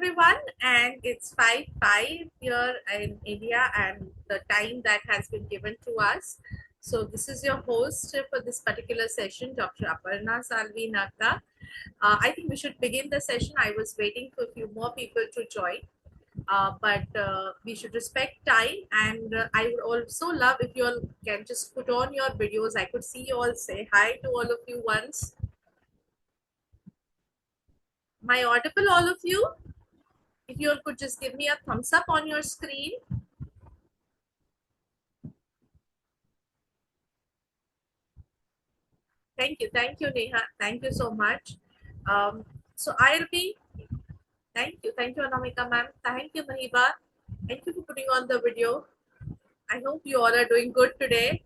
everyone, and it's 5:05 here in India, and the time that has been given to us. So this is your host for this particular session, Dr. Aparna Salvi Nagda. I think we should begin the session. I was waiting for a few more people to join, but we should respect time, and I would also love if you all can just put on your videos. I could see you all. Say hi to all of you once. Am I audible, all of you? If you all could just give me a thumbs up on your screen. Thank you, Neha. Thank you so much. So I'll be, thank you, Anamika ma'am. Thank you, Mahiba. Thank you for putting on the video. I hope you all are doing good today.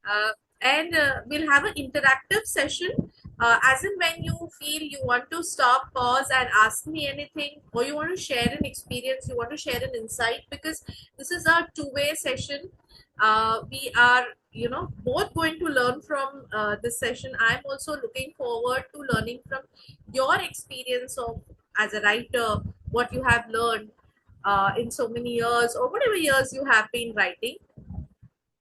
Uh, and we'll have an interactive session. As in when you feel you want to stop, pause, and ask me anything, or you want to share an experience, you want to share an insight, because this is a two-way session. We are, both going to learn from this session. I'm also looking forward to learning from your experience of as a writer, what you have learned in so many years, or whatever years you have been writing.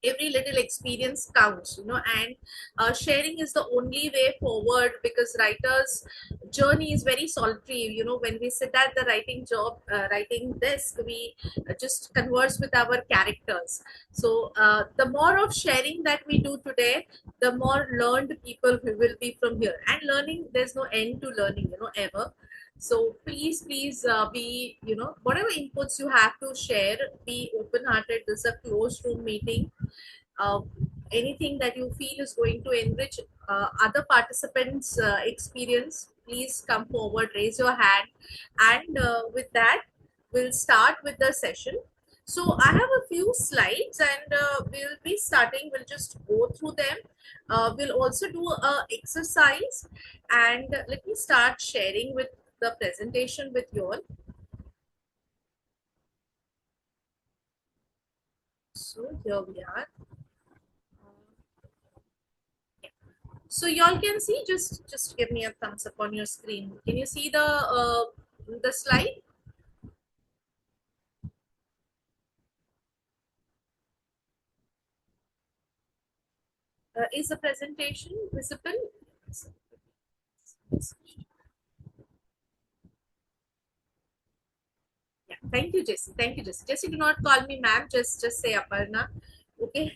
Every little experience counts, and sharing is the only way forward, because writers journey is very solitary. When we sit at the writing job, writing desk, we just converse with our characters. So the more of sharing that we do today, the more learned people we will be from here. And learning, there's no end to learning, ever. So please be, whatever inputs you have to share, be open hearted. This is a closed room meeting. uh, Anything that you feel is going to enrich other participants' experience, please come forward, raise your hand, and with that, we'll start with the session. So I have a few slides, and we'll be starting. We'll just go through them. We'll also do a exercise, and let me start sharing with the presentation with you all. So here we are. So y'all can see, just give me a thumbs up on your screen. Can you see the slide? Is the presentation visible? Yeah. Thank you, Jesse. Thank you, Jesse. Jesse, do not call me ma'am. Just say Aparna. Okay.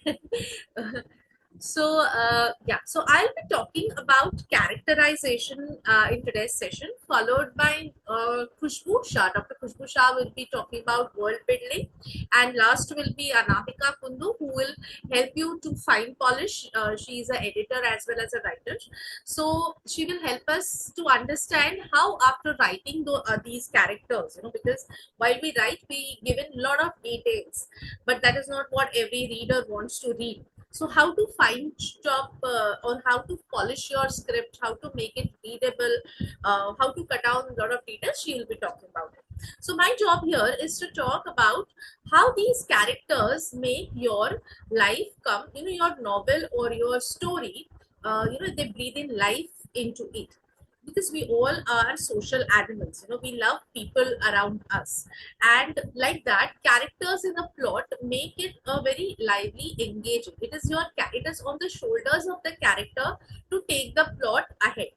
So I'll be talking about characterization in today's session, followed by Khushbu Shah. Dr. Khushbu Shah will be talking about world building, and last will be Anamika Kundu, who will help you to fine polish. She is an editor as well as a writer, so she will help us to understand how, after writing these characters, because while we write, we give in a lot of details, but that is not what every reader wants to read. So how to fine chop, or how to polish your script, how to make it readable, how to cut down a lot of details, she will be talking about it. So my job here is to talk about how these characters make your life come, your novel or your story, they breathe in life into it, because we all are social animals. We love people around us, and like that, characters in a plot make it a very lively, engaging. It is on the shoulders of the character to take the plot ahead.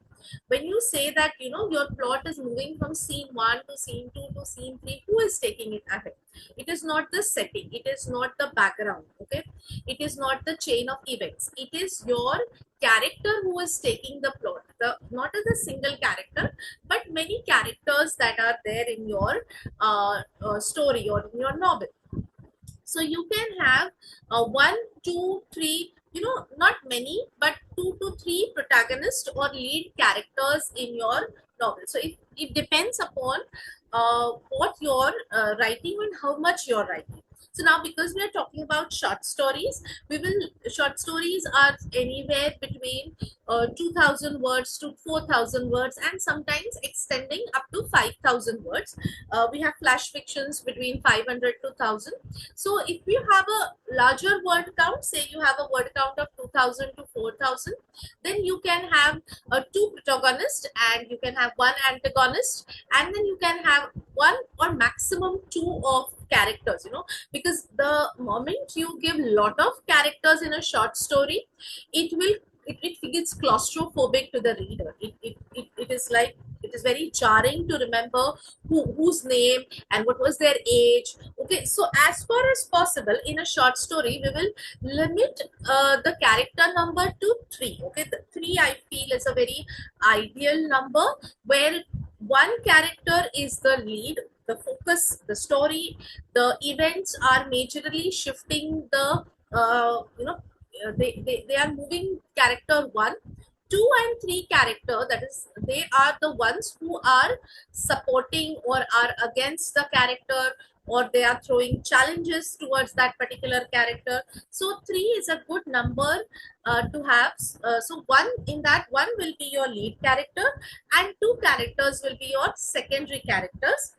When you say that, your plot is moving from scene 1 to scene 2 to scene 3, who is taking it ahead? It is not the setting, it is not the background, okay? It is not the chain of events, it is your character who is taking the plot. Not as a single character, but many characters that are there in your story or in your novel. So you can have one, two, three, not many, but 2 to 3 protagonists or lead characters in your novel. So it depends upon what you're writing and how much you're writing. So now, because we are talking about short stories, short stories are anywhere between 2000 words to 4000 words, and sometimes extending up to 5000 words. We have flash fictions between 500 to 1000. So if you have a larger word count, say you have a word count of 2000 to 4000, then you can have 2 protagonists, and you can have 1 antagonist, and then you can have one or maximum two of characters, because the moment you give lot of characters in a short story, it will it feels claustrophobic to the reader. It is like, it is very jarring to remember whose name and what was their age. Okay, so as far as possible in a short story, we will limit the character number to three. Okay, the three I feel is a very ideal number, where one character is the lead, the focus, the story, the events are majorly shifting the they are moving character one. Two and three character, that is, they are the ones who are supporting or are against the character, or they are throwing challenges towards that particular character. So three is a good number to have. So one, in that one will be your lead character, and two characters will be your secondary characters.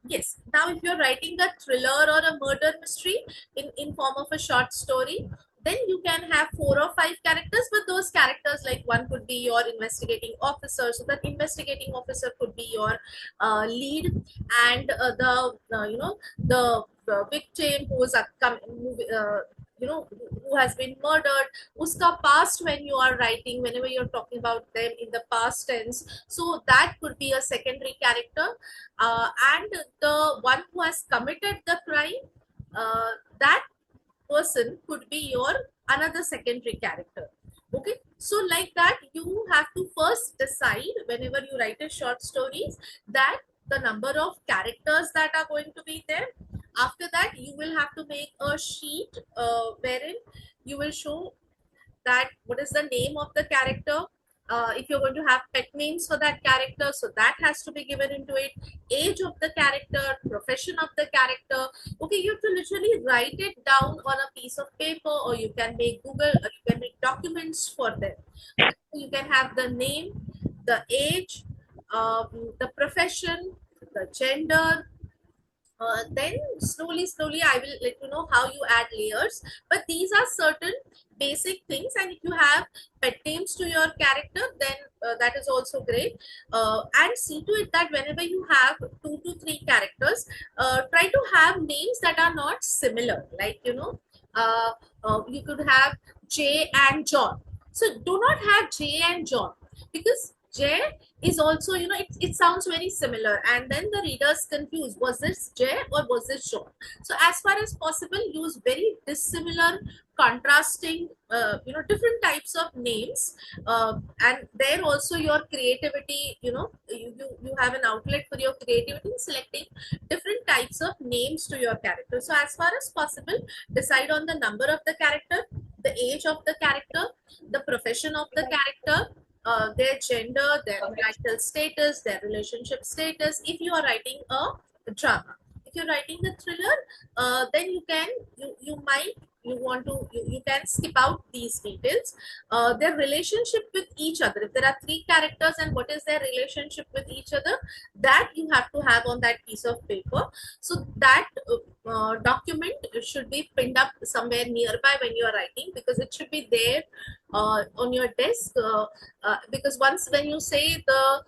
Yes. Now, if you're writing a thriller or a murder mystery in form of a short story, then you can have four or five characters, but those characters, like one could be your investigating officer, so that investigating officer could be your lead, and the victim who is who has been murdered, uska past, when you are writing, whenever you're talking about them in the past tense, so that could be a secondary character. And the one who has committed the crime, that person could be your another secondary character. Okay, so like that, you have to first decide, whenever you write a short stories, that the number of characters that are going to be there. After that, you will have to make a sheet wherein you will show that what is the name of the character. If you're going to have pet names for that character, so that has to be given into it. Age of the character, profession of the character. Okay, you have to literally write it down on a piece of paper, or you can make Google, or you can make documents for them. Okay, so you can have the name, the age, the profession, the gender. Then slowly I will let you know how you add layers, but these are certain basic things. And if you have pet names to your character, then that is also great. And see to it that whenever you have two to three characters, try to have names that are not similar, like you could have J and John. So do not have J and John, because J is also, it sounds very similar, and then the readers confused, was this J or was this John? So as far as possible, use very dissimilar, contrasting, different types of names, and there also your creativity, you have an outlet for your creativity in selecting different types of names to your character. So as far as possible, decide on the number of the character, the age of the character, the profession of the character, their gender, their marital status, their relationship status. If you are writing a drama, if you're writing a thriller, then you can skip out these details. Their relationship with each other. If there are three characters, and what is their relationship with each other, that you have to have on that piece of paper. So that document should be pinned up somewhere nearby when you are writing, because it should be there on your desk. Because once when you say the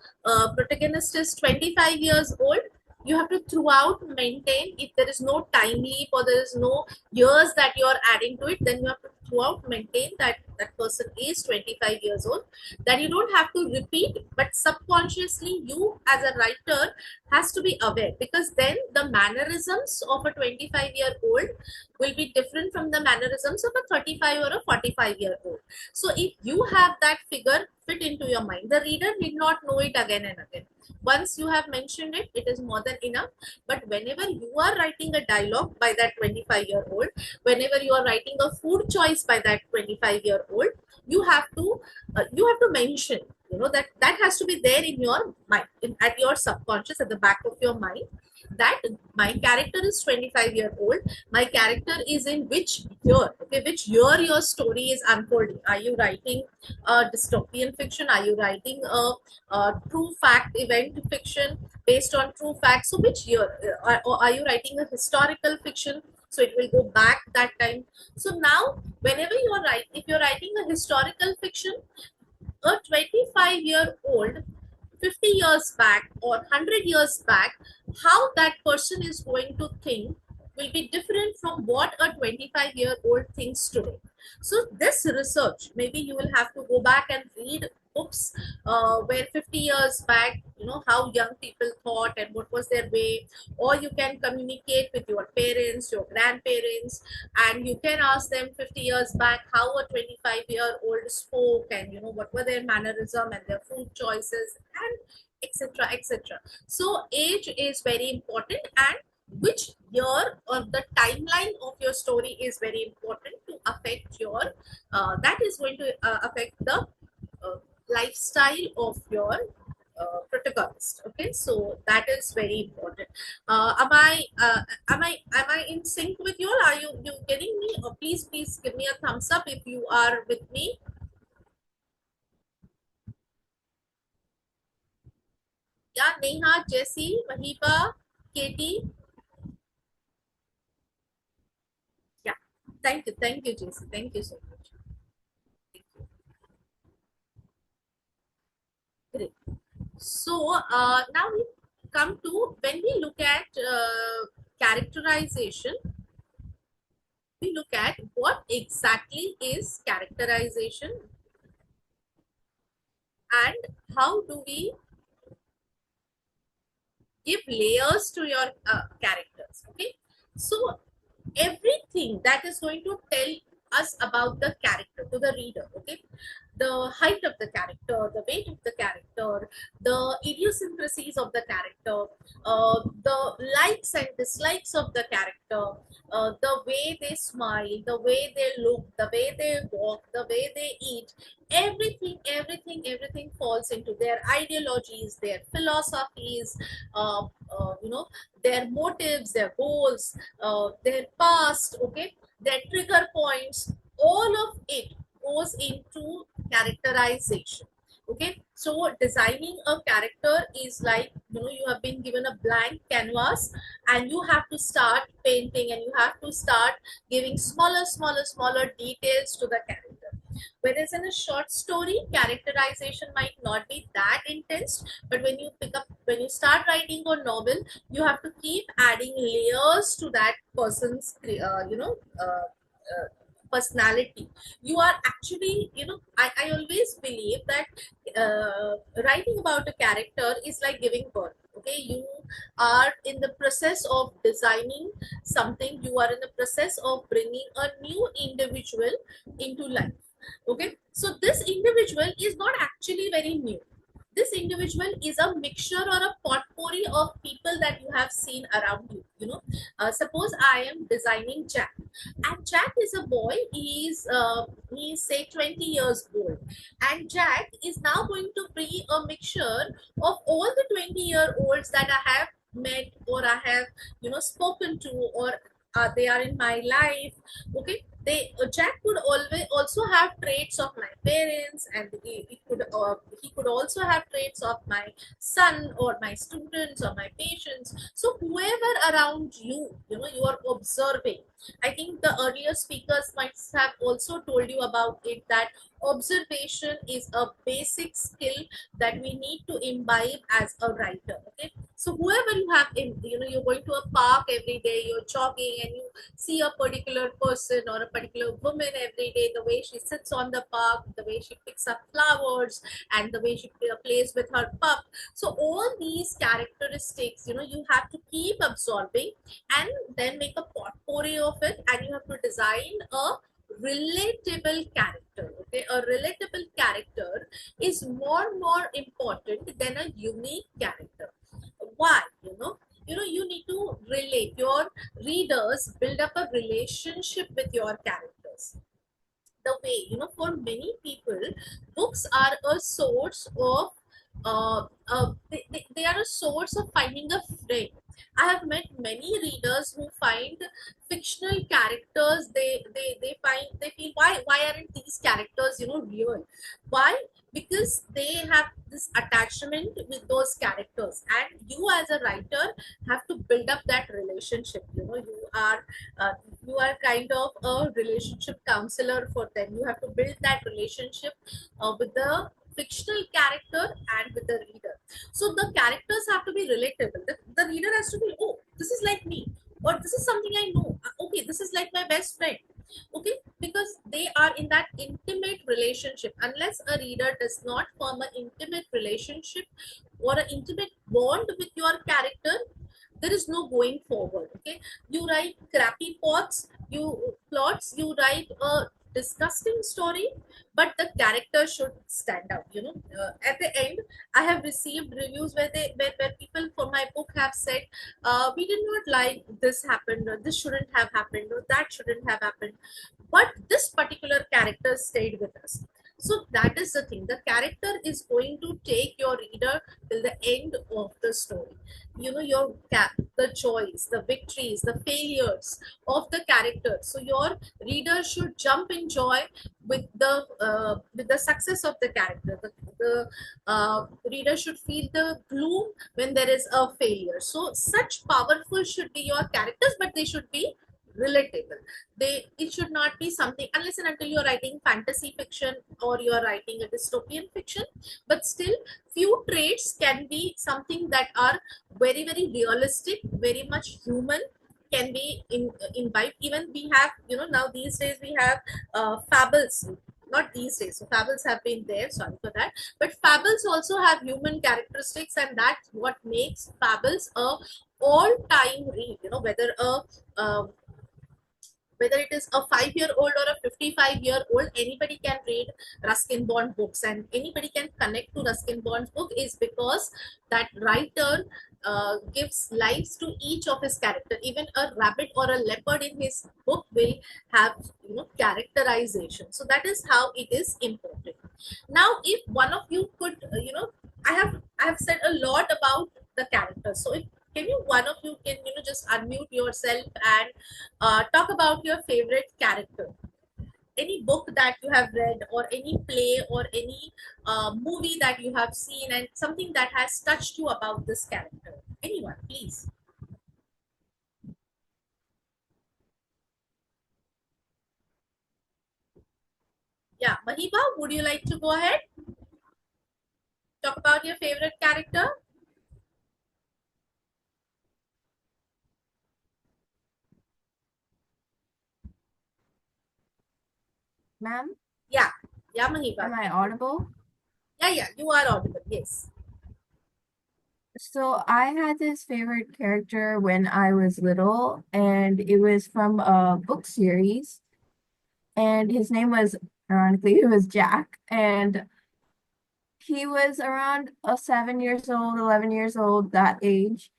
protagonist is 25 years old, you have to throughout maintain, if there is no time leap or there is no years that you are adding to it, then you have to throughout maintain that that person is 25 years old. That you don't have to repeat, but subconsciously you as a writer has to be aware, because then the mannerisms of a 25-year-old will be different from the mannerisms of a 35 or a 45-year-old. So if you have that figure fit into your mind, the reader need not know it again and again. Once you have mentioned it, it is more than enough. But whenever you are writing a dialogue by that 25-year-old, whenever you are writing a food choice by that 25-year-old, you have to mention, that has to be there in your mind, at your subconscious, at the back of your mind, that my character is 25-year-old. My character is in which year? Okay, which year your story is unfolding? Are you writing a dystopian fiction? Are you writing a true fact event fiction based on true facts? So which year? Or are you writing a historical fiction? So it will go back that time. So now, whenever you are writing, if you're writing a historical fiction, a 25-year-old 50 years back or 100 years back, how that person is going to think will be different from what a 25-year-old thinks today. So this research, maybe you will have to go back and read books where 50 years back, how young people thought and what was their way, or you can communicate with your parents, your grandparents, and you can ask them 50 years back how a 25-year-old spoke, and what were their mannerism and their food choices, and etc etc. So age is very important, and which year or the timeline of your story is very important to affect your that is going to affect the lifestyle of your protagonist. Okay, so that is very important. Am I in sync with you all? Are you getting me? Or please give me a thumbs up if you are with me. Yeah, Neha, Jessie, Mahiba, Katie. Yeah, thank you, Jessie, thank you so much. Great. So now we come to, when we look at characterization, we look at what exactly is characterization and how do we give layers to your characters. Okay, so everything that is going to tell us about the character to the reader. Okay, the height of the character, the weight of the character, the idiosyncrasies of the character, the likes and dislikes of the character, the way they smile, the way they look, the way they walk, the way they eat, everything falls into their ideologies, their philosophies, uh, their motives, their goals, their past, okay, their trigger points, all of it goes into characterization. Okay, so designing a character is like, you have been given a blank canvas and you have to start painting, and you have to start giving smaller details to the character. Whereas in a short story, characterization might not be that intense, but when you start writing a novel, you have to keep adding layers to that person's personality. You are actually, I always believe that writing about a character is like giving birth. Okay, you are in the process of designing something, you are in the process of bringing a new individual into life. Okay, so this individual is not actually very new. This individual is a mixture or a potpourri of people that you have seen around you. Suppose I am designing Jack, and Jack is a boy. He's say 20 years old, and Jack is now going to be a mixture of all the 20-year-olds that I have met, or I have spoken to, or they are in my life. Okay, Jack could always also have traits of my parents, and he could also have traits of my son or my students or my patients. So whoever around you, you are observing. I think the earlier speakers might have also told you about it, that observation is a basic skill that we need to imbibe as a writer. Okay, so whoever you have in, you're going to a park every day, you're jogging, and you see a particular person or a particular woman every day, the way she sits on the park, the way she picks up flowers, and the way she plays with her pup. So all these characteristics, you have to keep absorbing and then make a potpourri of it, and you have to design a relatable character. Okay, a relatable character is more important than a unique character. Why? You need to relate. Your readers build up a relationship with your characters. The way, for many people, books are a source of they are a source of finding a friend. I have met many readers who find fictional characters, they find, they feel, why aren't these characters real? Why? Because they have this attachment with those characters, and you as a writer have to build up that relationship. Uh, you are kind of a relationship counselor for them. You have to build that relationship with the fictional character and with the reader. So the characters have to be relatable. The reader has to be, oh, this is like me, or this is something I know. Okay, this is like my best friend. Okay, because they are in that intimate relationship. Unless a reader does not form an intimate relationship or an intimate bond with your character, there is no going forward. Okay, you write crappy plots, you write a disgusting story, but the character should stand out. At the end, I have received reviews where people for my book have said, we did not like this happened, or this shouldn't have happened, or that shouldn't have happened, but this particular character stayed with us. So that is the thing. The character is going to take your reader till the end of the story. Your the joys, the victories, the failures of the character. So your reader should jump in joy with the success of the character. The reader should feel the gloom when there is a failure. So such powerful should be your characters, but they should be relatable. It should not be something, unless and until you're writing fantasy fiction or you're writing a dystopian fiction, but still few traits can be something that are very very realistic, very much human, can be imbibed. Even we have, now these days we have fables. Not these days, so fables have been there, sorry for that, but fables also have human characteristics, and that's what makes fables a all time read. Whether it is a 5-year-old or a 55-year-old, anybody can read Ruskin Bond books, and anybody can connect to Ruskin Bond's book, is because that writer gives lives to each of his character. Even a rabbit or a leopard in his book will have characterization. So that is how it is important. Now, if one of you could, I have said a lot about the characters. So if can you one of you can just unmute yourself and talk about your favorite character, any book that you have read, or any play, or any movie that you have seen, and something that has touched you about this character. Anyone, please. Yeah, Mahiba, would you like to go ahead, talk about your favorite character? Ma'am, Yeah, yeah, Mahiba. am I audible? Yeah, yeah, you are audible. Yes. So I had this favorite character when I was little, and it was from a book series, and his name was, ironically, it was Jack, and he was around 7 years old, 11 years old, that age.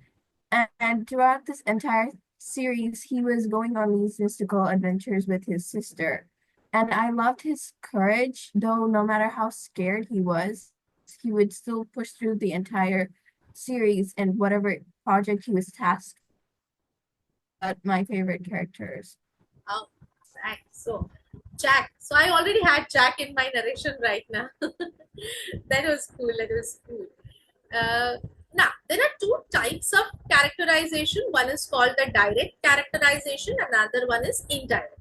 And throughout this entire series, he was going on these mystical adventures with his sister. And I loved his courage, though no matter how scared he would still push through the entire series and whatever project he was tasked. But my favorite characters. Oh, Jack. So, Jack. So I already had Jack in my narration right now. That was cool. That was cool. Now, there are two types of characterization. One is called the direct characterization, another one is indirect.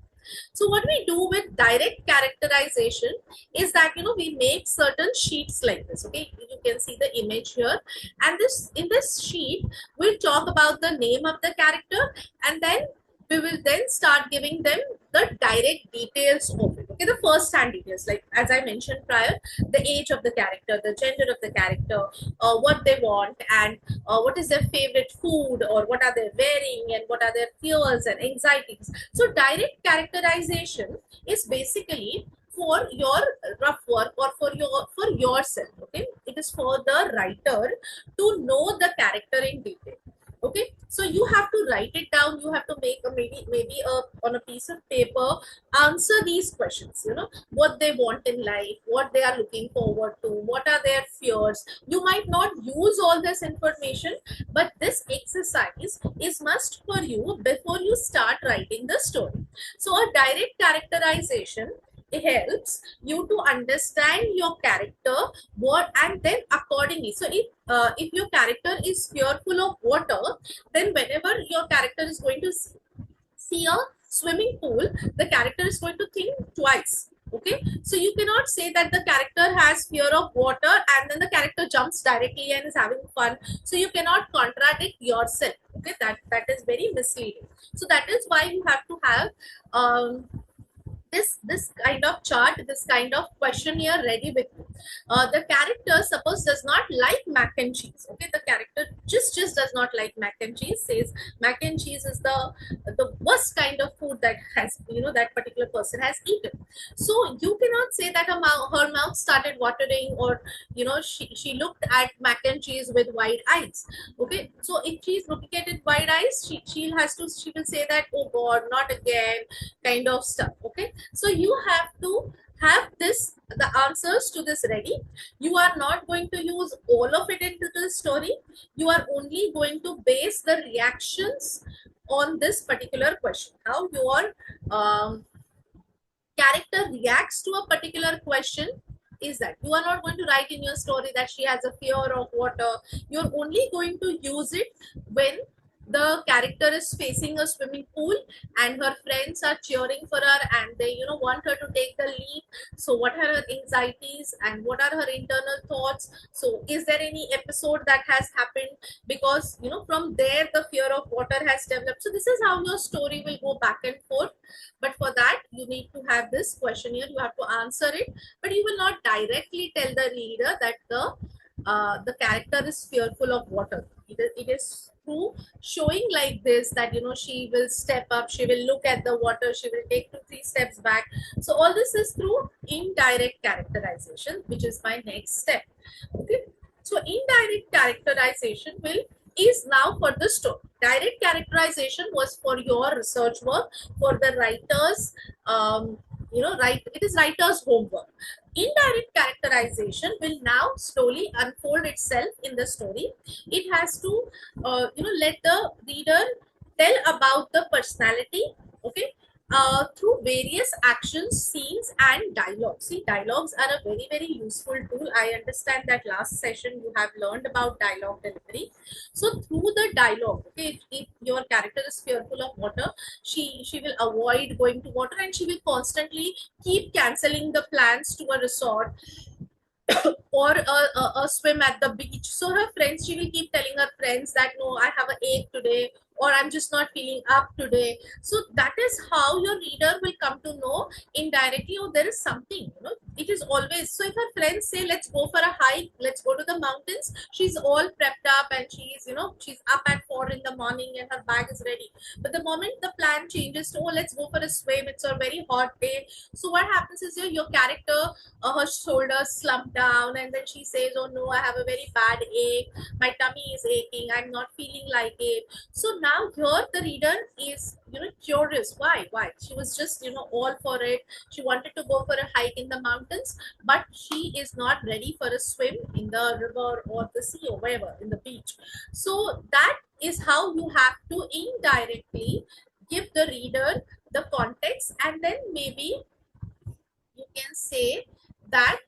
So what we do with direct characterization is that we make certain sheets like this. Okay, you can see the image here, and this in this sheet we'll talk about the name of the character, and then we will then start giving them the direct details of it. Okay, the first hand details, like as I mentioned prior, the age of the character, the gender of the character, what they want, and what is their favorite food, or what are they wearing, and what are their fears and anxieties. So direct characterization is basically for your rough work, or for yourself. Okay, it is for the writer to know the character in detail. Okay, so you have to write it down, you have to make a maybe on a piece of paper, answer these questions. What they want in life, what they are looking forward to, what are their fears. You might not use all this information, but this exercise is must for you before you start writing the story. So a direct characterization helps you to understand your character, what, and then accordingly. So if your character is fearful of water, then whenever your character is going to see a swimming pool, the character is going to think twice. Okay, so you cannot say that the character has fear of water and then the character jumps directly and is having fun. So you cannot contradict yourself. Okay, that is very misleading. So that is why you have to have um, this kind of chart, this kind of questionnaire ready with you. The character suppose does not like mac and cheese. Okay, the character just does not like mac and cheese, says mac and cheese is the worst kind of food that has, that particular person has eaten. So you cannot say that her mouth started watering, or she looked at mac and cheese with wide eyes. Okay, so if she's looking at it wide eyes, she will say that, oh god, not again, kind of stuff. Okay, so you have to have the answers to this ready. You are not going to use all of it into the story. You are only going to base the reactions on this particular question, how your character reacts to a particular question. Is that you are not going to write in your story that she has a fear of water. You're only going to use it when the character is facing a swimming pool and her friends are cheering for her and they want her to take the lead. So what are her anxieties and what are her internal thoughts? So is there any episode that has happened, because from there the fear of water has developed. So this is how your story will go back and forth. But for that you need to have this questionnaire, you have to answer it, but you will not directly tell the reader that the character is fearful of water. It is through showing like this that she will step up, she will look at the water, she will take 2 3 steps back. So all this is through indirect characterization, which is my next step. Okay, so indirect characterization will is now for the story. Direct characterization was for your research work, for the writers. It is writers homework. Indirect characterization will now slowly unfold itself in the story. It has to let the reader tell about the personality. Okay, through various actions, scenes, and dialogues. See, dialogues are a very, very useful tool. I understand that last session you have learned about dialogue delivery. So through the dialogue, okay, if your character is fearful of water, she will avoid going to water and she will constantly keep canceling the plans to a resort or a swim at the beach. So her friends, she will keep telling her friends that no, I have an ache today, or I'm just not feeling up today. So that is how your reader will come to know indirectly, oh, there is something. It is always so. If her friends say, let's go for a hike, let's go to the mountains, she's all prepped up and she's up at 4 in the morning and her bag is ready. But the moment the plan changes to, oh, let's go for a swim, it's a very hot day. So what happens is your character, her shoulders slump down and then she says, oh no, I have a very bad ache, my tummy is aching, I'm not feeling like it. So now here the reader is curious, why she was just all for it, she wanted to go for a hike in the mountains, but she is not ready for a swim in the river or the sea or wherever in the beach. So that is how you have to indirectly give the reader the context, and then maybe you can say that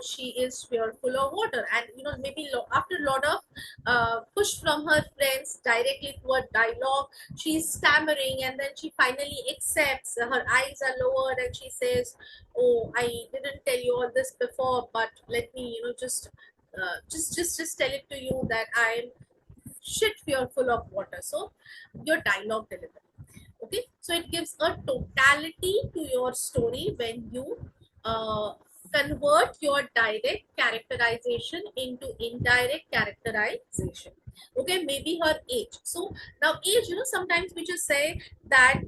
she is fearful of water, and maybe after a lot of push from her friends directly toward dialogue, she's stammering and then she finally accepts. Her eyes are lowered and she says, oh, I didn't tell you all this before, but let me just tell it to you that I'm shit fearful of water. So your dialogue delivery. Okay, so it gives a totality to your story when you uh, convert your direct characterization into indirect characterization. Okay, maybe her age. So now age, sometimes we just say that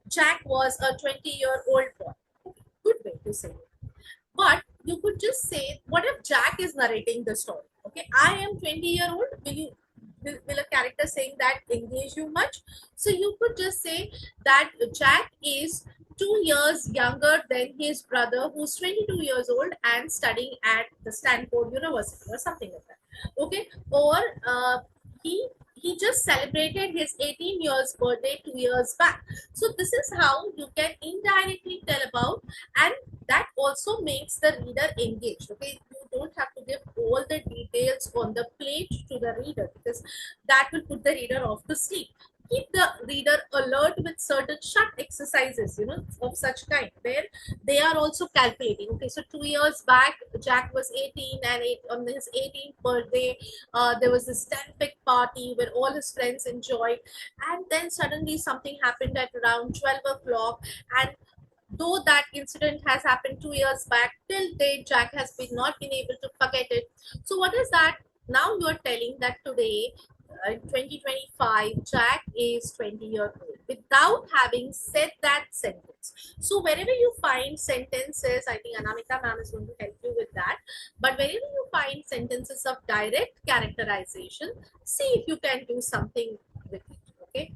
Jack was a 20-year-old boy. Okay, good way to say it. But you could just say, what if Jack is narrating the story? Okay, I am 20-year-old. Will a character saying that engage you much? So you could just say that Jack is 2 years younger than his brother, who's 22 years old and studying at the Stanford University or something like that. Okay, or he he just celebrated his 18 years birthday 2 years back. So this is how you can indirectly tell about, and that also makes the reader engaged. Okay, you don't have to give all the details on the plate to the reader, because that will put the reader off to sleep. Keep the reader alert with with certain shut exercises, of such kind, where they are also calculating. Okay, so 2 years back, Jack was 18, and on his 18th birthday, there was this 10 big party where all his friends enjoyed, and then suddenly something happened at around 12 o'clock. And though that incident has happened 2 years back, till date Jack has been not been able to forget it. So what is that? Now you are telling that today, in 2025, Jack is 20 years old without having said that sentence. So wherever you find sentences, I think Anamika ma'am is going to help you with that. But wherever you find sentences of direct characterization, see if you can do something with it. Okay,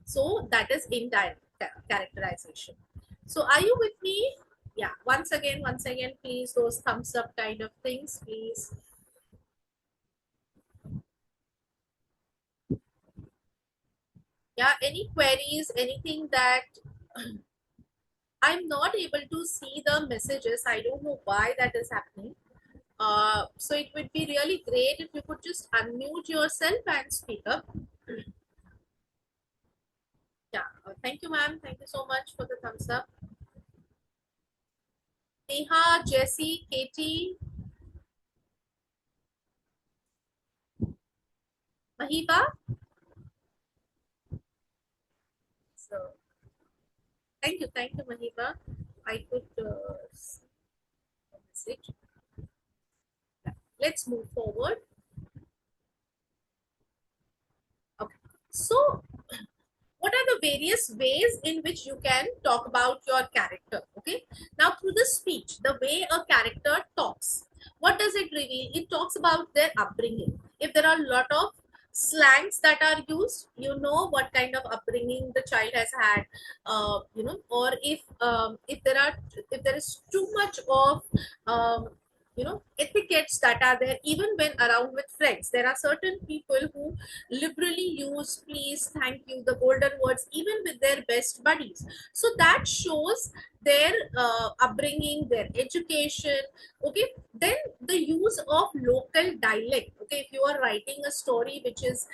so that is indirect characterization. So are you with me? Yeah, once again, please, those thumbs up kind of things, please. Yeah, any queries, anything that I'm not able to see the messages. I don't know why that is happening. So it would be really great if you could just unmute yourself and speak up. Yeah, thank you, ma'am. Thank you so much for the thumbs up. Neha, Jessie, Katie, Mahiba. So thank you, Mahiba. I could see the message. Let's move forward. Okay. So what are the various ways in which you can talk about your character? Okay, now through the speech, the way a character talks, what does it reveal? It talks about their upbringing. If there are a lot of slangs that are used, you know what kind of upbringing the child has had. Or if there is too much of etiquettes that are there, even when around with friends, there are certain people who liberally use please, thank you, the golden words, even with their best buddies. So that shows their upbringing, their education. Okay, then the use of local dialect. Okay, if you are writing a story which is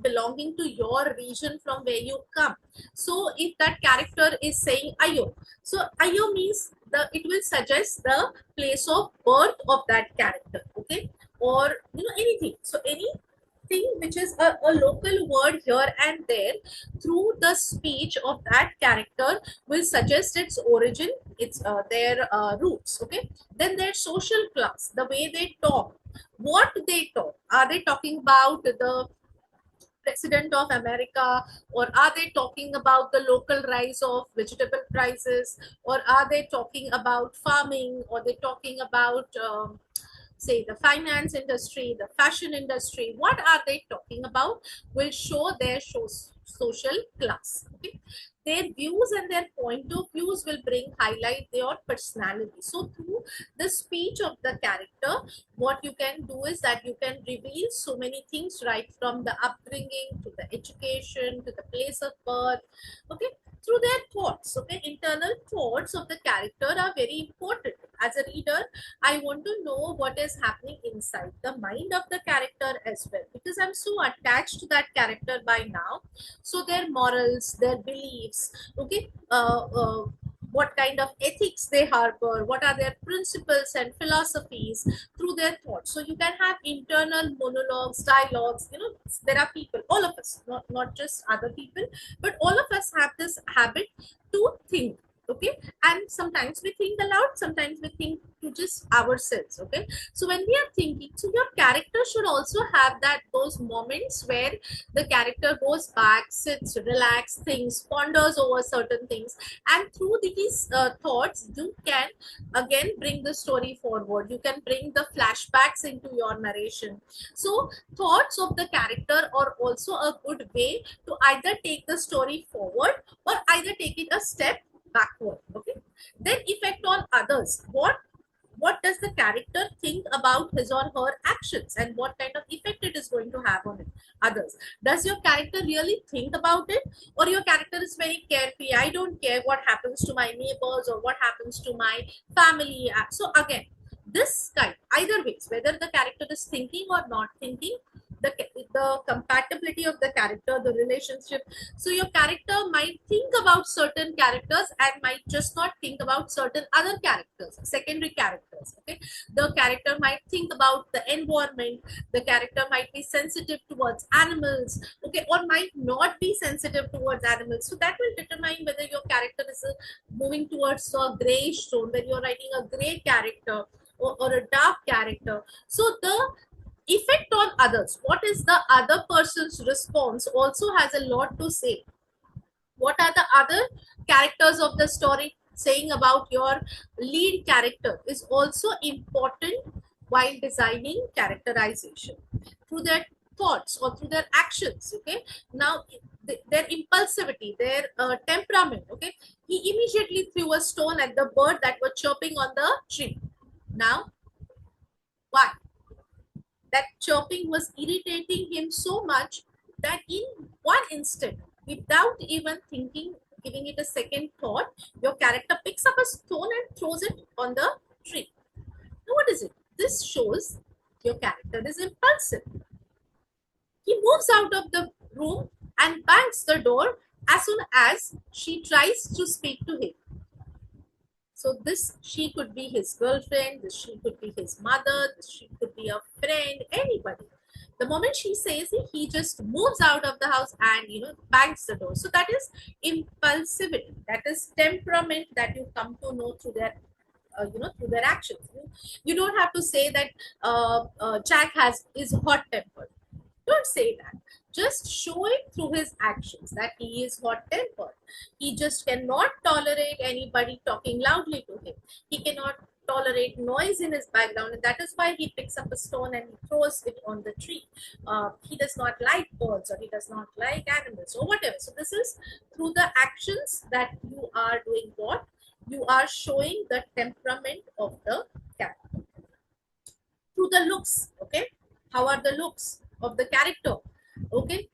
belonging to your region from where you come, so if that character is saying ayo, so ayo means it will suggest the place of birth of that character. Okay, or anything, so any thing which is a local word here and there, through the speech of that character will suggest its origin, its their roots. Okay, then their social class, the way they talk, what they talk, are they talking about the president of America, or are they talking about the local rise of vegetable prices, or are they talking about farming, or they talking about say the finance industry, the fashion industry? What are they talking about will show their social class. Okay, their views and their point of views will bring highlight their personality. So through the speech of the character, what you can do is that you can reveal so many things, right from the upbringing to the education to the place of birth. Okay, through their thoughts. Okay, internal thoughts of the character are very important. As a reader, I want to know what is happening inside the mind of the character as well, because I'm so attached to that character by now. So their morals, their beliefs, okay, what kind of ethics they harbor, what are their principles and philosophies, through their thoughts. So you can have internal monologues, dialogues. There are people, all of us, not just other people, but all of us have this habit to think. Okay, and sometimes we think aloud, sometimes we think to just ourselves. Okay, so when we are thinking, so your character should also have that those moments where the character goes back, sits, relax, thinks, ponders over certain things, and through these thoughts you can again bring the story forward. You can bring the flashbacks into your narration. So thoughts of the character are also a good way to either take the story forward or either take it a step backward. Okay, then effect on others. What does the character think about his or her actions, and what kind of effect it is going to have on others? Does your character really think about it, or your character is very carefree? I don't care what happens to my neighbors or what happens to my family. So again, this kind, either ways, whether the character is thinking or not thinking, the compatibility of the character, the relationship. So your character might think about certain characters and might just not think about certain other characters, secondary characters. Okay, the character might think about the environment. The character might be sensitive towards animals, okay, or might not be sensitive towards animals. So that will determine whether your character is moving towards a grayish tone when you're writing a gray character, or a dark character. So the effect on others, what is the other person's response, also has a lot to say. What are the other characters of the story saying about your lead character is also important while designing characterization, through their thoughts or through their actions. Okay, now their impulsivity, their temperament. Okay, he immediately threw a stone at the bird that was chirping on the tree. Now why? That chirping was irritating him so much that in one instant, without even thinking, giving it a second thought, your character picks up a stone and throws it on the tree. Now, what is it? This shows your character is impulsive. He moves out of the room and bangs the door as soon as she tries to speak to him. So this she could be his girlfriend, this she could be his mother, this she could be a friend, anybody. The moment she says it, he just moves out of the house and bangs the door. So that is impulsivity. That is temperament that you come to know through their through their actions. You don't have to say that Jack is hot tempered. Don't say that. Just show it through his actions that he is hot tempered. He just cannot tolerate anybody talking loudly to him. He cannot tolerate noise in his background, and that is why he picks up a stone and he throws it on the tree. He does not like birds, or he does not like animals, or whatever. So, this is through the actions that you are doing what? You are showing the temperament of the character through the looks. Okay, how are the looks of the character? Okay,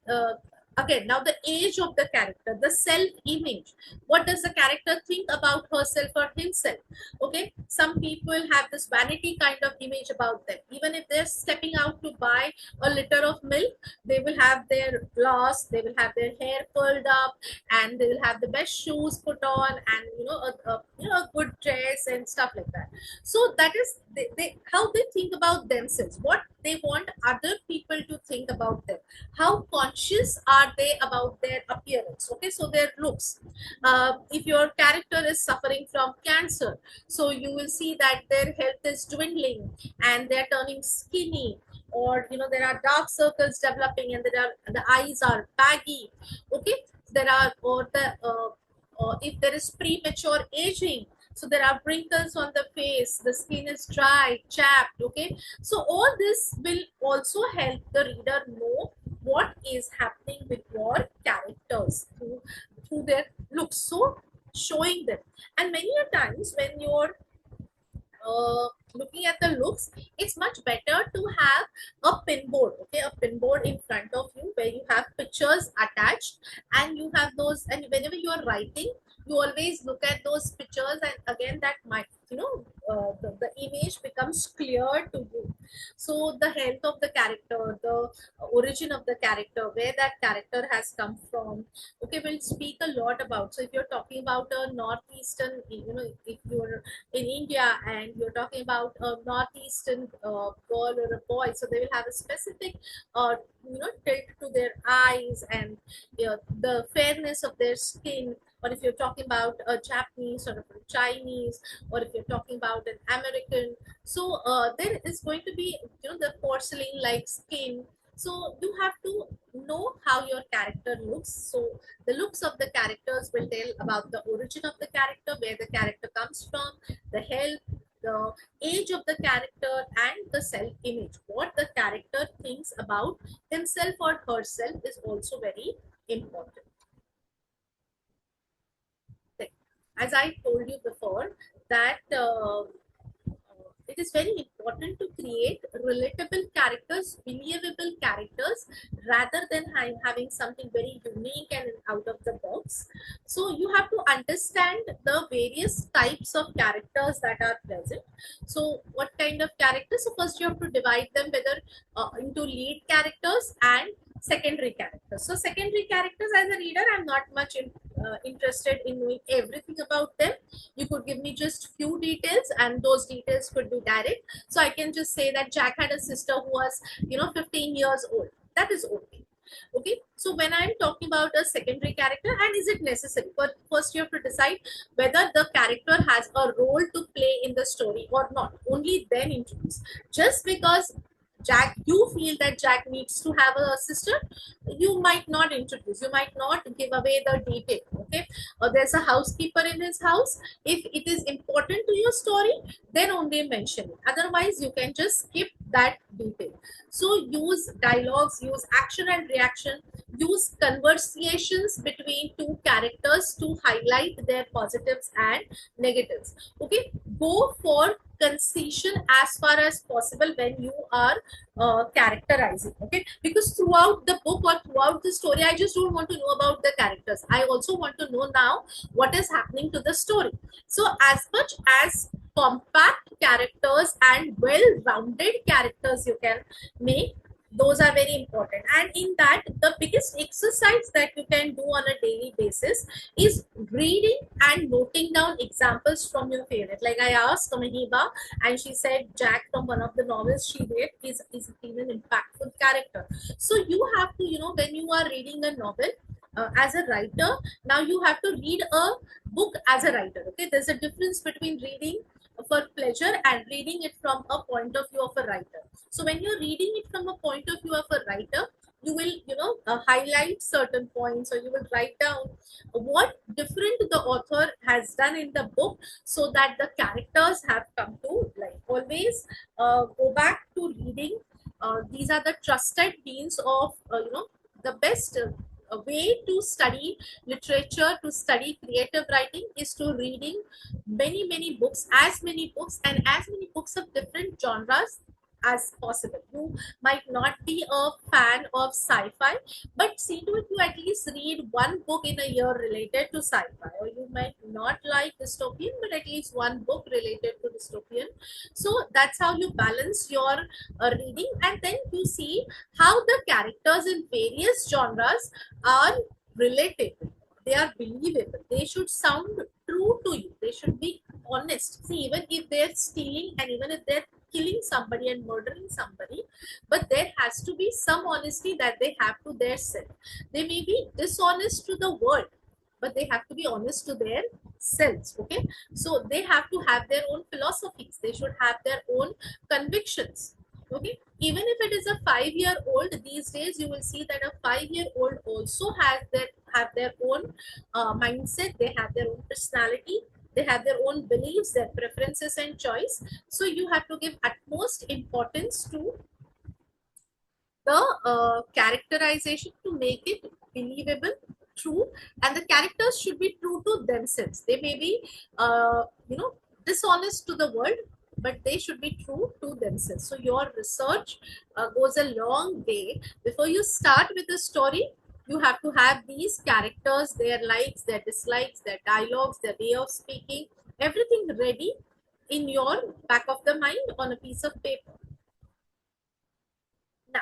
again, now the age of the character, the self image. What does the character think about herself or himself? Okay, some people have this vanity kind of image about them. Even if they're stepping out to buy a liter of milk, they will have their gloss, they will have their hair curled up, and they will have the best shoes put on, and a good dress and stuff like that. So that is how they think about themselves, what they want other people to think about them, how conscious are they about their appearance. Okay, so their looks. If your character is suffering from cancer, so you will see that their health is dwindling and they're turning skinny, or there are dark circles developing, and the eyes are baggy. Okay, there are or the if there is premature aging, so there are wrinkles on the face, the skin is dry, chapped. Okay, so all this will also help the reader know what is happening with your characters through their looks. So showing them. And many a times when you're looking at the looks, it's much better to have a pinboard. Okay, a pinboard in front of you where you have pictures attached, and you have those, and whenever you are writing, you always look at those pictures, and again that might the image becomes clear to you. So the health of the character, the origin of the character, where that character has come from, okay, will speak a lot about. So if you're talking about a northeastern, if you're in India and you're talking about a northeastern girl or a boy, so they will have a specific tilt to their eyes, and the fairness of their skin. Or if you're talking about a Japanese or a Chinese, or if you're talking about an American, so there is going to be the porcelain like skin. So you have to know how your character looks. So the looks of the characters will tell about the origin of the character, where the character comes from, the health, the age of the character, and the self image. What the character thinks about himself or herself is also very important. As I told you before, that it is very important to create relatable characters, believable characters, rather than having something very unique and out of the box. So you have to understand the various types of characters that are present. So what kind of characters? So first you have to divide them whether into lead characters and secondary characters. So secondary characters, as a reader, I'm not much interested in knowing everything about them. You could give me just few details, and those details could be direct. So I can just say that Jack had a sister who was 15 years old. That is okay. Okay, so when I'm talking about a secondary character, and is it necessary? But first you have to decide whether the character has a role to play in the story or not. Only then introduce. Just because Jack, you feel that Jack needs to have a sister, you might not introduce, you might not give away the detail. Okay, or there's a housekeeper in his house. If it is important to your story, then only mention it. Otherwise, you can just skip that detail. So use dialogues, use action and reaction, use conversations between two characters to highlight their positives and negatives. Okay, go for concision as far as possible when you are characterizing. Okay, because throughout the book or throughout the story, I just don't want to know about the characters. I also want to know now what is happening to the story. So as much as compact characters and well-rounded characters you can make, those are very important. And in that, the biggest exercise that you can do on a daily basis is reading and noting down examples from your favorite. Like I asked Mahiba, and she said Jack from one of the novels she read is an impactful character. So you have to, when you are reading a novel, as a writer, now you have to read a book as a writer. Okay, there's a difference between reading for pleasure and reading it from a point of view of a writer. So when you're reading it from a point of view of a writer, you will highlight certain points, or you will write down what different the author has done in the book, so that the characters have come to life. Always go back to reading. These are the trusted means of the best way to study literature, to study creative writing, is to reading many books, as many books, and as many books of different genres as possible. You might not be a fan of sci-fi, but see to it you at least read one book in a year related to sci-fi. Or you might not like dystopian, but at least one book related to dystopian. So that's how you balance your reading, and then you see how the characters in various genres are relatable, they are believable, they should sound true to you, they should be honest. See, even if they're stealing, and even if they're killing somebody and murdering somebody, but there has to be some honesty that they have to their self. They may be dishonest to the world, but they have to be honest to their selves. Okay, so they have to have their own philosophies, they should have their own convictions. Okay, even if it is a 5-year-old, these days you will see that a 5-year-old also has their own mindset, they have their own personality, they have their own beliefs, their preferences and choice. So you have to give utmost importance to the characterization to make it believable, true, and the characters should be true to themselves. They may be dishonest to the world, but they should be true to themselves. So your research goes a long way. Before you start with the story, you have to have these characters, their likes, their dislikes, their dialogues, their way of speaking, everything ready in your back of the mind on a piece of paper. Now,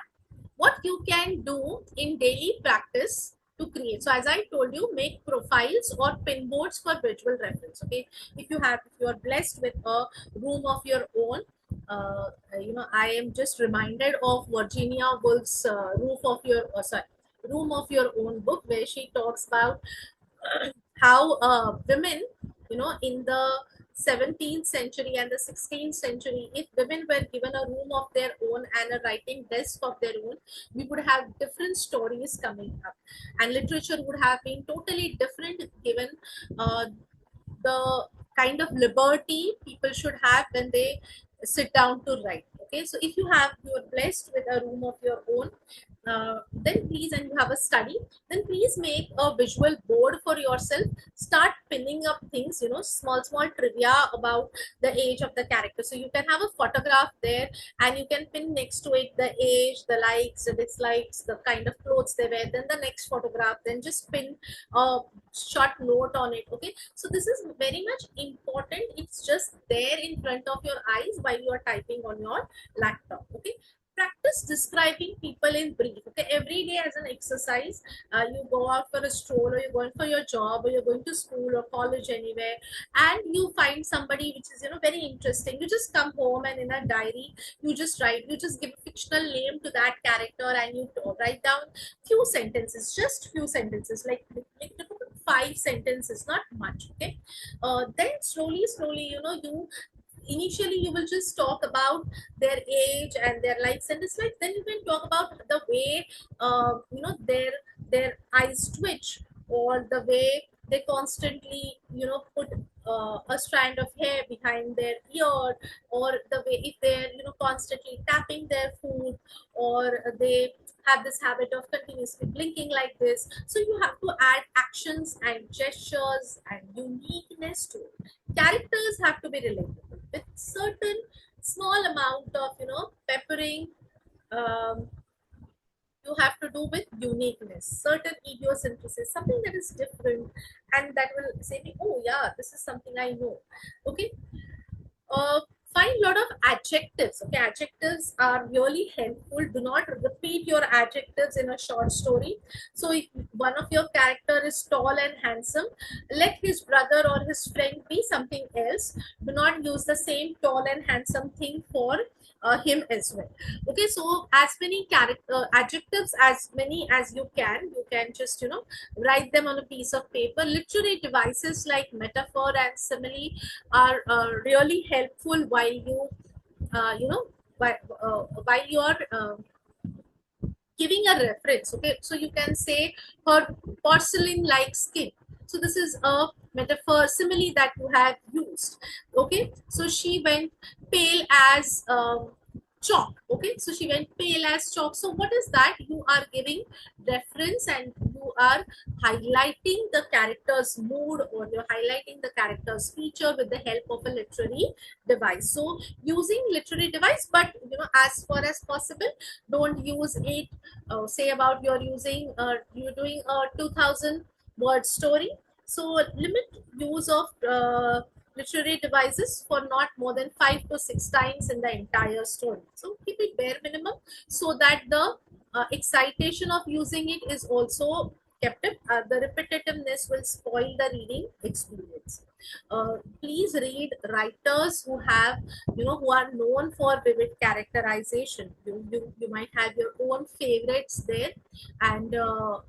what you can do in daily practice to create. So as I told you, make profiles or pin boards for visual reference. Okay, if you are blessed with a room of your own, I am just reminded of Virginia Woolf's room of your own book, where she talks about how women, in the 17th century and the 16th century, if women were given a room of their own and a writing desk of their own, we would have different stories coming up, and literature would have been totally different, given uh, the kind of liberty people should have when they sit down to write. Okay, so if you're blessed with a room of your own, then please, and you have a study, then please make a visual board for yourself. Start pinning up things, small trivia about the age of the character. So you can have a photograph there, and you can pin next to it the age, the likes, the dislikes, the kind of clothes they wear, then the next photograph, then just pin a short note on it. Okay, so this is very much important. It's just there in front of your eyes while you are typing on your laptop. Okay, practice describing people in brief. Okay, every day as an exercise, you go out for a stroll, or you're going for your job, or you're going to school or college anywhere, and you find somebody which is very interesting. You just come home, and in a diary you just write, you just give a fictional name to that character, and you write down few sentences, just few sentences, like 5 sentences, not much. Okay, then slowly, you initially you will just talk about their age and their likes and dislikes. Then you can talk about the way their eyes twitch, or the way they constantly put a strand of hair behind their ear, or the way if they're constantly tapping their food, or they have this habit of continuously blinking like this. So you have to add actions and gestures and uniqueness to it. Characters have to be relatable with certain small amount of peppering. um, you have to do with uniqueness, certain idiosyncrasies, something that is different, and that will say me, oh yeah, this is something I know. Okay, uh, find a lot of adjectives. Okay, adjectives are really helpful. Do not repeat your adjectives in a short story. So if one of your character is tall and handsome, let his brother or his friend be something else. Do not use the same tall and handsome thing for him as well. Okay, so as many character adjectives, as many as you can just write them on a piece of paper. Literary devices like metaphor and simile are really helpful while you you know while you are giving a reference. Okay, so you can say her porcelain like skin. So this is a metaphor simile that you have used. Okay, so she went pale as chalk. Okay, so she went pale as chalk. So what is that? You are giving reference, and you are highlighting the character's mood, or you're highlighting the character's feature with the help of a literary device. So using literary device, but as far as possible, don't use it. Say about you're doing a 2000 word story, so limit use of literary devices for not more than 5 to 6 times in the entire story. So keep it bare minimum, so that the excitation of using it is also kept up. The repetitiveness will spoil the reading experience. Please read writers who are known for vivid characterization. You might have your own favorites there. And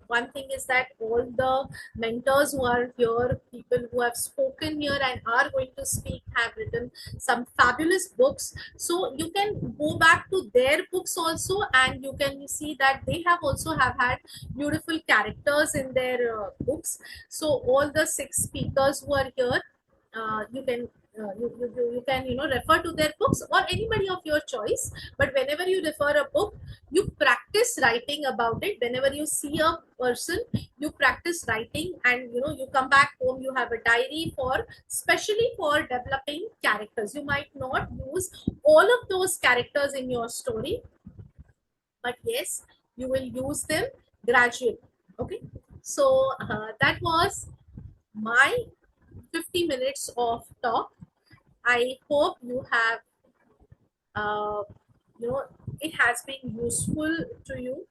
one thing is that all the mentors who are here, people who have spoken here and are going to speak, have written some fabulous books. So you can go back to their books also, and you can see that they have also have had beautiful characters in their books. So all the 6 speakers who are here, you can you can refer to their books, or anybody of your choice. But whenever you refer a book, you practice writing about it. Whenever you see a person, you practice writing, and you come back home, you have a diary for specially for developing characters. You might not use all of those characters in your story, but yes, you will use them gradually. Okay, so that was my 50 minutes of talk. I hope you have, uh, you know, it has been useful to you.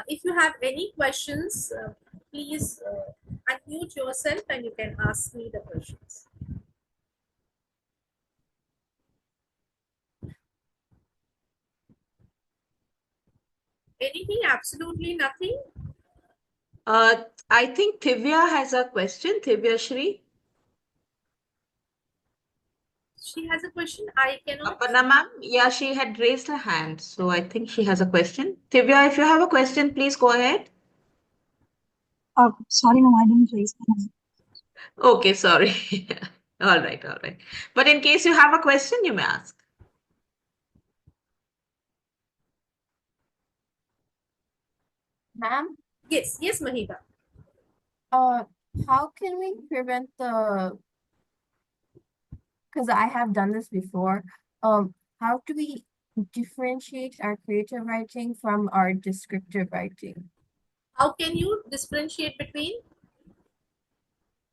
If you have any questions, please unmute yourself and you can ask me the questions. Anything? Absolutely nothing? I think Tivya has a question. Tivya Shri. She has a question. I cannot. Aparna ma'am, yeah, she had raised her hand, so I think she has a question. Tivya, if you have a question, please go ahead. Sorry, no, I didn't raise my hand. Okay, sorry. All right, all right. But in case you have a question, you may ask. Ma'am, Yes, Mahida. uh, how can we prevent because I have done this before, how do we differentiate our creative writing from our descriptive writing? How can you differentiate between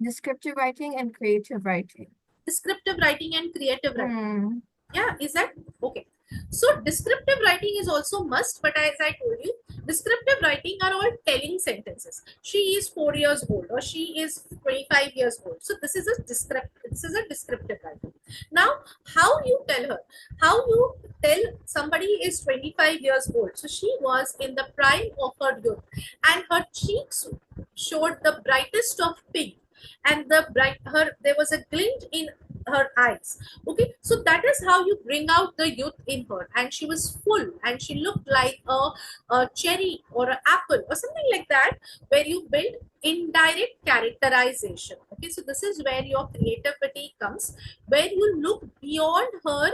Descriptive writing and creative writing. descriptive writing and creative writing? Hmm. Yeah, is that okay? So descriptive writing is also must, but as I told you, descriptive writing are all telling sentences. She is 4 years old, or she is 25 years old. So this is a descriptive writing. Now, how you tell her, how you tell somebody is 25 years old, so she was in the prime of her youth, and her cheeks showed the brightest of pink, and there was a glint in her eyes. Okay, so that is how you bring out the youth in her, and she was full, and she looked like a cherry or an apple or something like that, where you build indirect characterization. Okay, so this is where your creativity comes, where you look beyond her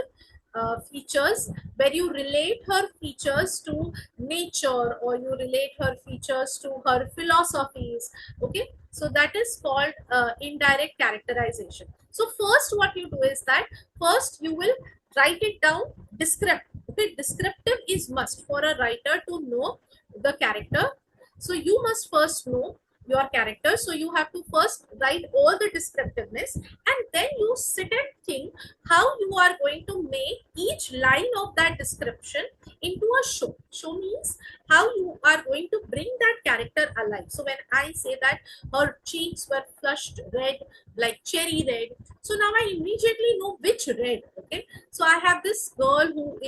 features, where you relate her features to nature, or you relate her features to her philosophies. Okay, so that is called indirect characterization. So first what you do is that first you will write it down. Descriptive, okay, descriptive is must for a writer to know the character. So you must first know your character, so you have to first write all the descriptiveness, and then you sit and think how you are going to make each line of that description into a show means how you are going to bring that character alive. So when I say that her cheeks were flushed red, like cherry red, so now I immediately know which red. Okay, so I have this girl who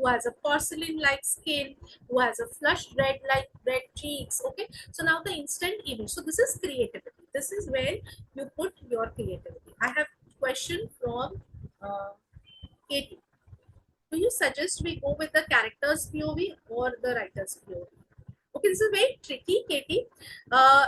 has a porcelain like skin, who has a flushed red like red cheeks. Okay, so now the instant image. So this is creativity. This is where you put your creativity. I have question from uh, Katie. Do you suggest we go with the character's POV or the writer's POV? Okay, this is very tricky, Katie.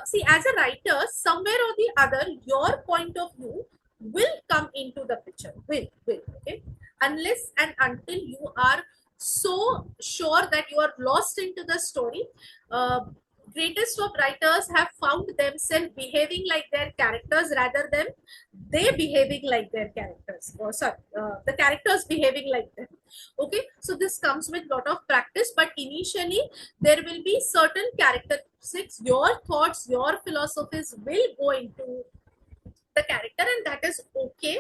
See, as a writer, somewhere or the other, your point of view will come into the picture. Will, okay? Unless and until you are so sure that you are lost into the story, uh, greatest of writers have found themselves behaving like their characters rather than they behaving like their characters. Or sorry, the characters behaving like them. Okay, so this comes with lot of practice, but initially there will be certain characteristics, your thoughts, your philosophies will go into the character, and that is okay.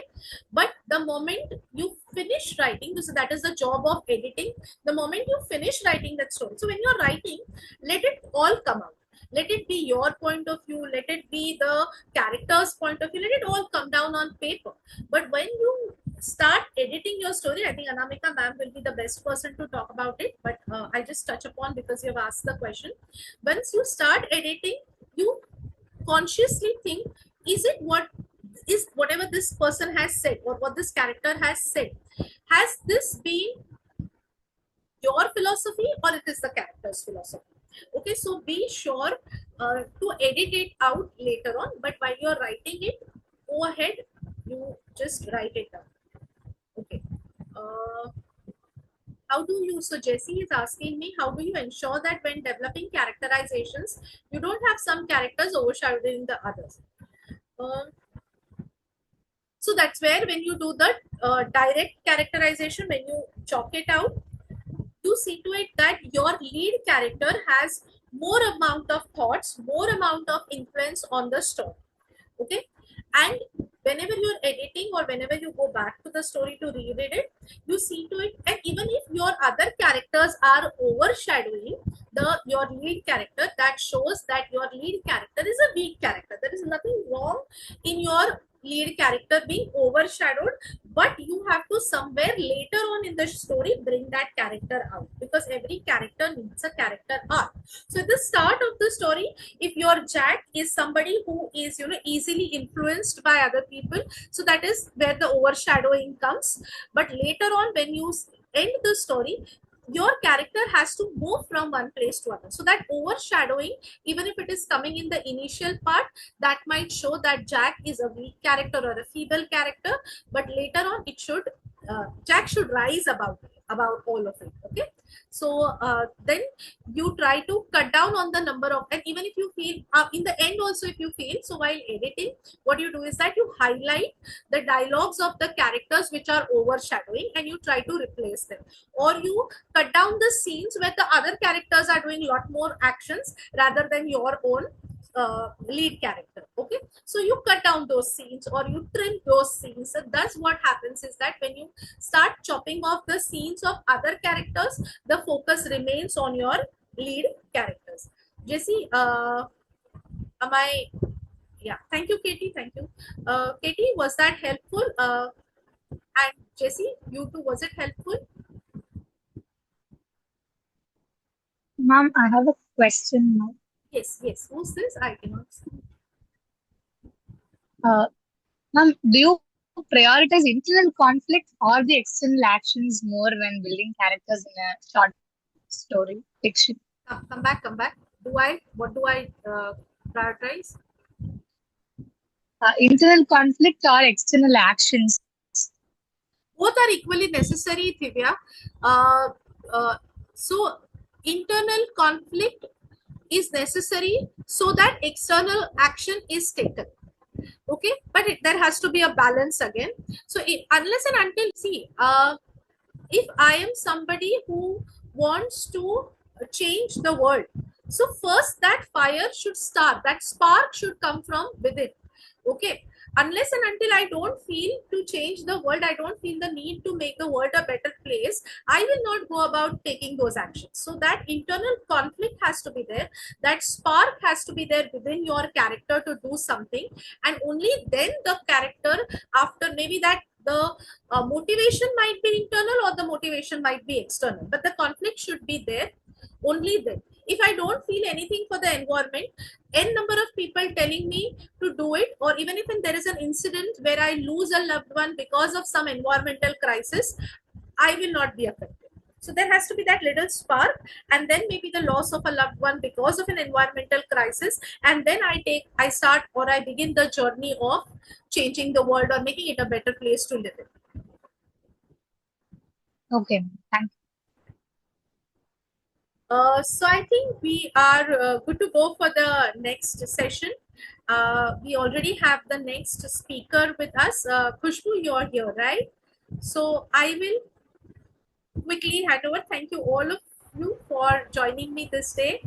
But the moment you finish writing, so that is the job of editing, the moment you finish writing that story, so when you're writing, let it all come out. Let it be your point of view, let it be the character's point of view, let it all come down on paper. But when you start editing your story, I think Anamika ma'am will be the best person to talk about it, but I just touch upon because you've asked the question. Once you start editing, you consciously think, is it what is whatever this person has said or what this character has said, has this been your philosophy or it is the character's philosophy? Okay, so be sure to edit it out later on, but while you're writing it, go ahead, you just write it down. Okay, uh, how do you, so Jessie is asking me, how do you ensure that when developing characterizations you don't have some characters overshadowing the others? Um, so that's where when you do the direct characterization, when you chalk it out, you see to it that your lead character has more amount of thoughts, more amount of influence on the story. Okay, and whenever you're editing or whenever you go back to the story to reread it, you see to it, and even if your other characters are overshadowing the your lead character, that shows that your lead character is a weak character. There is nothing wrong in your lead character being overshadowed, but you have to somewhere later on in the story bring that character out, because every character needs a character arc. So at the start of the story, if your Jack is somebody who is easily influenced by other people, so that is where the overshadowing comes. But later on when you end the story, your character has to move from one place to other, so that overshadowing, even if it is coming in the initial part, that might show that Jack is a weak character or a feeble character, but later on it should Jack should rise above all of it. Okay, So then you try to cut down on the number of, and even if you feel in the end also if you feel, so while editing, what you do is that you highlight the dialogues of the characters which are overshadowing and you try to replace them, or you cut down the scenes where the other characters are doing a lot more actions rather than your own lead character. Okay, so you cut down those scenes or you trim those scenes. So that's what happens is that when you start chopping off the scenes of other characters, the focus remains on your lead characters. Jesse, am I? Yeah, thank you, Katie. Thank you, Katie. Was that helpful? And Jesse, you too. Was it helpful? Ma'am, I have a question now. Yes, yes. Who's this? I cannot see. Uh, Ma'am, do you prioritize internal conflict or the external actions more when building characters in a short story fiction? Come back, come back. Do I? What do I prioritize? Internal conflict or external actions? Both are equally necessary, Divya. Uh, so internal conflict is necessary so that external action is taken. Okay, but there has to be a balance again. So unless and until, see, if I am somebody who wants to change the world, so first that fire should start, that spark should come from within. Okay, unless and until I don't feel to change the world, I don't feel the need to make the world a better place, I will not go about taking those actions. So that internal conflict has to be there, that spark has to be there within your character to do something, and only then the character, after maybe that the motivation might be internal or the motivation might be external, but the conflict should be there only then. If I don't feel anything for the environment, n number of people telling me to do it, or even if there is an incident where I lose a loved one because of some environmental crisis, I will not be affected. So there has to be that little spark, and then maybe the loss of a loved one because of an environmental crisis, and then I start or I begin the journey of changing the world or making it a better place to live in. Okay, thank So I think we are good to go for the next session. We already have the next speaker with us. Khushbu, you're here, right? So I will quickly hand over. Thank you all of you for joining me this day.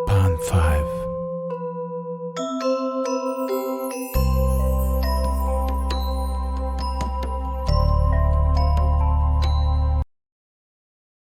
Pan 5.